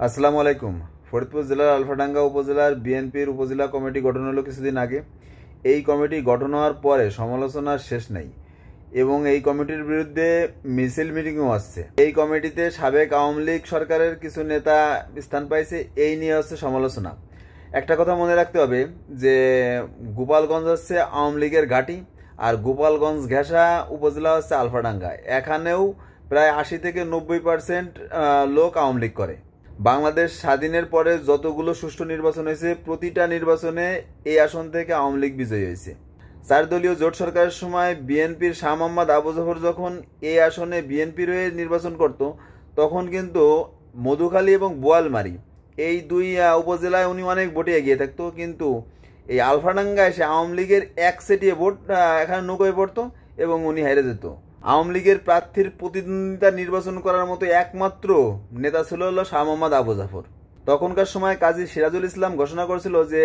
আসসালামু আলাইকুম। ফরিদপুর জেলার আলফাডাঙ্গা উপজেলার বিএনপির উপজেলা কমিটি গঠন হলো কিছুদিন আগে। এই কমিটি গঠন হওয়ার পরে সমালোচনার শেষ নাই এবং এই কমিটির বিরুদ্ধে মিছিল মিটিংও আসছে। এই কমিটিতে সাবেক আওয়ামী লীগ সরকারের কিছু নেতা স্থান পাইছে, এই নিয়ে হচ্ছে সমালোচনা। একটা কথা মনে রাখতে হবে যে গোপালগঞ্জ হচ্ছে আওয়ামী লীগের ঘাঁটি, আর গোপালগঞ্জ ঘেঁষা উপজেলা হচ্ছে আলফাডাঙ্গা। এখানেও প্রায় ৮০ থেকে ৯০% লোক আওয়ামী লীগ করে। বাংলাদেশ স্বাধীনের পরে যতগুলো সুষ্ঠু নির্বাচন হয়েছে প্রতিটা নির্বাচনে এই আসন থেকে আওয়ামী লীগ বিজয়ী হয়েছে। ৪ দলীয় জোট সরকারের সময় বিএনপির শাহ মোহাম্মদ আবু জাফর যখন এই আসনে বিএনপির হয়ে নির্বাচন করত, তখন কিন্তু মধুখালী এবং বোয়ালমারী এই দুই উপজেলায় উনি অনেক ভোটে এগিয়ে থাকতো, কিন্তু এই আলফাডাঙ্গায় এসে আওয়ামী লীগের এক সেটিয়ে ভোট এখানে নৌকোয় পড়তো এবং উনি হেরে যেত। আওয়ামী লীগের প্রার্থীর প্রতিদ্বন্দ্বিতা নির্বাচন করার মতো একমাত্র নেতা ছিল হলো শাহ মোহাম্মদ আবু জাফর। তখনকার সময় কাজী সিরাজুল ইসলাম ঘোষণা করেছিল যে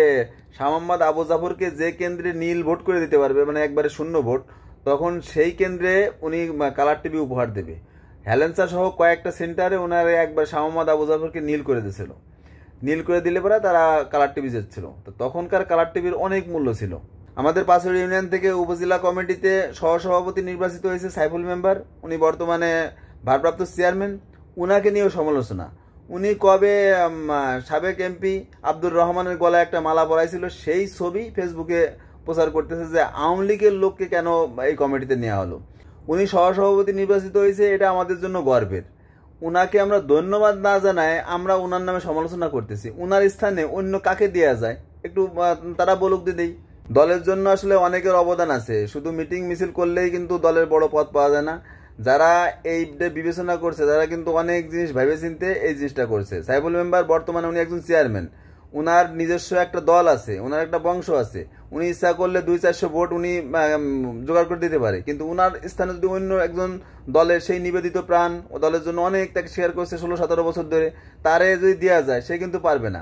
শাহ মোহাম্মদ আবু জাফরকে যে কেন্দ্রে নীল ভোট করে দিতে পারবে, মানে একবারে শূন্য ভোট, তখন সেই কেন্দ্রে উনি কালার টিভি উপহার দেবে। হেলেন্সা সহ কয়েকটা সেন্টারে ওনারা একবার শাহ মোহাম্মদ আবু জাফরকে নীল করে দিয়েছিল। নীল করে দিলে পরে তারা কালার টিভি জিতছিল। তো তখনকার কালার টিভির অনেক মূল্য ছিল। আমাদের পাশের ইউনিয়ন থেকে উপজেলা কমিটিতে সহসভাপতি নির্বাচিত হয়েছে সাইফুল মেম্বার, উনি বর্তমানে ভারপ্রাপ্ত চেয়ারম্যান। উনাকে নিয়েও সমালোচনা। উনি কবে সাবেক এমপি আব্দুর রহমানের গলায় একটা মালা পরাইছিল, সেই ছবি ফেসবুকে প্রচার করতেছে যে আওয়ামী লীগের লোককে কেন এই কমিটিতে নেওয়া হলো। উনি সহসভাপতি নির্বাচিত হয়েছে, এটা আমাদের জন্য গর্বের। উনাকে আমরা ধন্যবাদ না জানায় আমরা উনার নামে সমালোচনা করতেছি। উনার স্থানে অন্য কাকে দেওয়া যায় একটু তারা বলুক দিদেই। দলের জন্য আসলে অনেকের অবদান আছে, শুধু মিটিং মিছিল করলেই কিন্তু দলের বড় পদ পাওয়া যায় না। যারা এই বিবেচনা করছে তারা কিন্তু অনেক জিনিস ভেবে চিনতে এই জিনিসটা করছে। সাইফুল মেম্বার বর্তমানে উনি একজন চেয়ারম্যান, উনার নিজস্ব একটা দল আছে, উনার একটা বংশ আছে। উনি ইচ্ছা করলে ২-৪০০ ভোট উনি জোগাড় করে দিতে পারে, কিন্তু উনার স্থানে যদি অন্য একজন দলের সেই নিবেদিত প্রাণ ও দলের জন্য অনেক তাকে শেয়ার করছে ১৬-১৭ বছর ধরে, তারে যদি দেওয়া যায় সে কিন্তু পারবে না।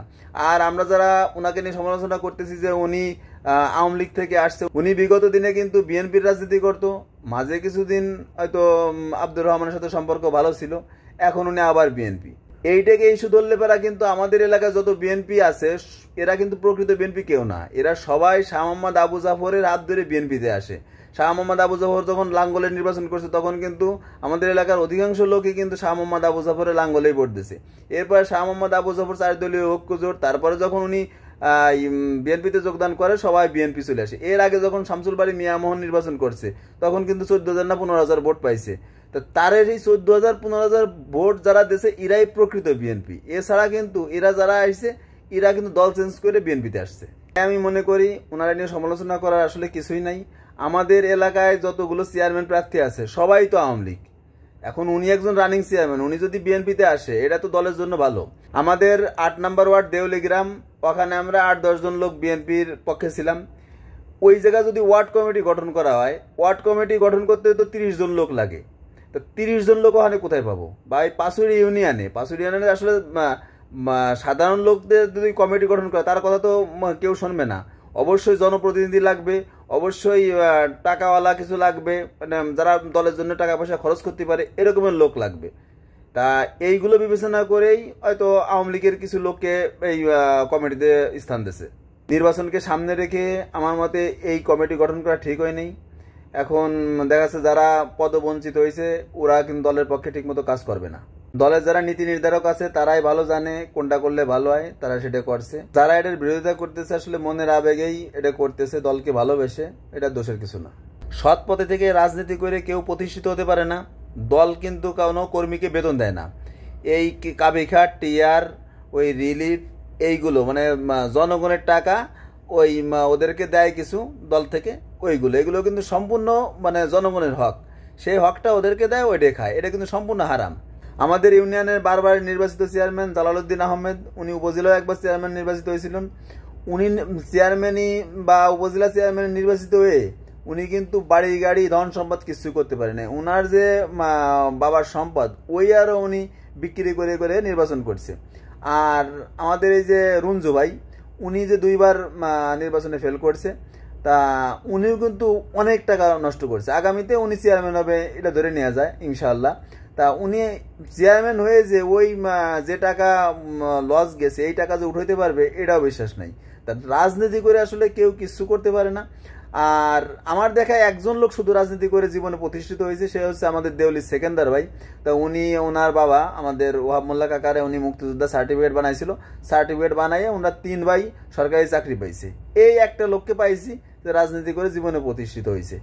আর আমরা যারা উনাকে নিয়ে সমালোচনা করতেছি যে উনি আওয়ামী লীগ থেকে আসছে, উনি বিগত দিনে কিন্তু বিএনপির রাজনীতি করত। মাঝে কিছুদিন হয়তো আব্দুর রহমানের সাথে সম্পর্ক ভালো ছিল, এখন উনি আবার বিএনপি। এইটাকে ইস্যু ধরলে পারা কিন্তু আমাদের এলাকায় যত বিএনপি আছে এরা কিন্তু প্রকৃত বিএনপি কেউ না। এরা সবাই শাহ মোহাম্মদ আবু জাফরের হাত ধরে বিএনপিতে আসে। শাহ মোহাম্মদ আবু জাফর যখন লাঙ্গলের নির্বাচন করছে তখন কিন্তু আমাদের এলাকার অধিকাংশ লোকই কিন্তু শাহ মোহাম্মদ আবু জাফরের লাঙ্গলেই ভোট দিছে। এরপর শাহ মোহাম্মদ আবু জাফর ৪ দলীয় ঐক্য জোট, তারপরে যখন উনি বিএনপিতে যোগদান করে সবাই বিএনপি চলে আসে। এর আগে যখন শামসুল বাড়ি মিয়ামোহন নির্বাচন করছে তখন কিন্তু ১৪,০০০ না ১৫,০০০ ভোট পাইছে। তো তার এই ১৪,০০০ ১৫,০০০ ভোট যারা দেশে এরাই প্রকৃত বিএনপি। এছাড়া কিন্তু এরা যারা আসছে এরা কিন্তু দল চেঞ্জ করে বিএনপিতে আসছে। আমি মনে করি ওনারা নিয়ে সমালোচনা করার আসলে কিছুই নাই। আমাদের এলাকায় যতগুলো চেয়ারম্যান প্রার্থী আছে সবাই তো আওয়ামী লীগ। এখন উনি একজন রানিং চেয়ারম্যান, উনি যদি বিএনপিতে আসে এটা তো দলের জন্য ভালো। আমাদের ৮ নম্বর ওয়ার্ড দেউলিগ্রাম, ওখানে আমরা ৮-১০ জন লোক বিএনপির পক্ষে ছিলাম। ওই জায়গায় যদি ওয়ার্ড কমিটি গঠন করা হয়, ওয়ার্ড কমিটি গঠন করতে তো ৩০ জন লোক লাগে। তো ৩০ জন লোক ওখানে কোথায় পাবো? বা এই পাঁচুড়ি ইউনিয়নে আসলে সাধারণ লোকদের যদি কমিটি গঠন করে তার কথা তো কেউ শুনবে না। অবশ্যই জনপ্রতিনিধি লাগবে, অবশ্যই টাকাওয়ালা কিছু লাগবে, মানে যারা দলের জন্য টাকা পয়সা খরচ করতে পারে এরকমের লোক লাগবে। তা এইগুলো বিবেচনা করেই হয়তো আওয়ামী লীগের কিছু লোককে এই কমিটিতে স্থান দিয়েছে। নির্বাচনকে সামনে রেখে আমার মতে এই কমিটি গঠন করা ঠিক হয়নি। এখন দেখা যাচ্ছে যারা পদবঞ্চিত হয়েছে ওরা কিন্তু দলের পক্ষে ঠিকমতো কাজ করবে না। দলের যারা নীতি নির্ধারক আছে তারাই ভালো জানে কোনটা করলে ভালো হয়, তারা সেটা করছে। যারা এটার বিরোধিতা করতেছে আসলে মনের আবেগেই এটা করতেছে, দলকে ভালোবেসে, এটা দোষের কিছু না। সৎ পথে থেকে রাজনীতি করে কেউ প্রতিষ্ঠিত হতে পারে না। দল কিন্তু কোনো কর্মীকে বেতন দেয় না। এই কাবিখাট, টিআর, ওই রিলিফ, এইগুলো মানে জনগণের টাকা ওই ওদেরকে দেয় কিছু দল থেকে, এগুলো কিন্তু সম্পূর্ণ মানে জনগণের হক। সেই হকটা ওদেরকে দেয়, ওইটাই খায়, এটা কিন্তু সম্পূর্ণ হারাম। আমাদের ইউনিয়নের বারবার নির্বাচিত চেয়ারম্যান জালালউদ্দিন আহমেদ, উনি উপজেলায় একবার চেয়ারম্যান নির্বাচিত হয়েছিলেন। উনি চেয়ারম্যানই বা উপজেলা চেয়ারম্যান নির্বাচিত হয়ে উনি কিন্তু বাড়ি গাড়ি ধন সম্পদ কিছু করতে পারে না। উনার যে বাবার সম্পদ ওই আরও উনি বিক্রি করে করে নির্বাচন করছে। আর আমাদের এই যে রুঞ্জু ভাই, উনি যে ২বার নির্বাচনে ফেল করছে, তা উনিও কিন্তু অনেক টাকা নষ্ট করছে। আগামীতে উনি চেয়ারম্যান হবে এটা ধরে নেওয়া যায় ইনশাআল্লাহ। তা উনি চেয়ারম্যান হয়ে যে ওই যে টাকা লস গেছে এই টাকা যে উঠাইতে পারবে এটাও বিশ্বাস নাই। তা রাজনীতি করে আসলে কেউ কিছু করতে পারে না। আর আমার দেখা একজন লোক শুধু রাজনীতি করে জীবনে প্রতিষ্ঠিত হয়েছে, সে হচ্ছে আমাদের দেওলি সেকেন্দার ভাই। তা উনি ওনার বাবা আমাদের ওহাব মোল্লা কাকারে উনি মুক্তিযোদ্ধা সার্টিফিকেট বানাইছিল, সার্টিফিকেট বানাইয়ে ওনারা 3 ভাই সরকারি চাকরি পাইছে। এই একটা লোককে পাইছি যে রাজনীতি করে জীবনে প্রতিষ্ঠিত হয়েছে।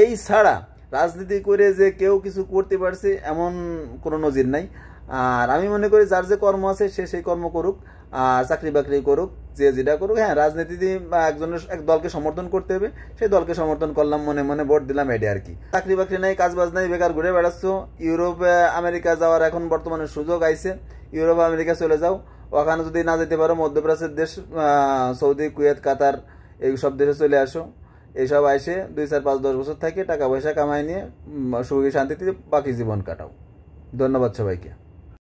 এই ছাড়া রাজনীতি করে যে কেউ কিছু করতে পারছে এমন কোনো নজির নাই। আর আমি মনে করি যার যে কর্ম আছে সে সেই কর্ম করুক, আর চাকরি বাকরি করুক, যে যেটা করুক। হ্যাঁ, রাজনীতি এক দলকে সমর্থন করতে হবে, সেই দলকে সমর্থন করলাম, মনে মনে ভোট দিলাম, এটা আর কি। চাকরি বাকরি নাই, কাজ বাজ নাই, বেকার ঘুরে বেড়াচ্ছ। ইউরোপ আমেরিকা যাওয়ার এখন বর্তমানে সুযোগ আইছে, ইউরোপ আমেরিকা চলে যাও। ওখানে যদি না যেতে পারো মধ্যপ্রাচ্যের দেশ সৌদি, কুয়েত, কাতার এই সব দেশে চলে আসো। এইসব আইসে 2, 4, 5, 10 বছর থাকে টাকা পয়সা কামাই নিয়ে সুখী শান্তিতে বাকি জীবন কাটাও। ধন্যবাদ সবাইকে।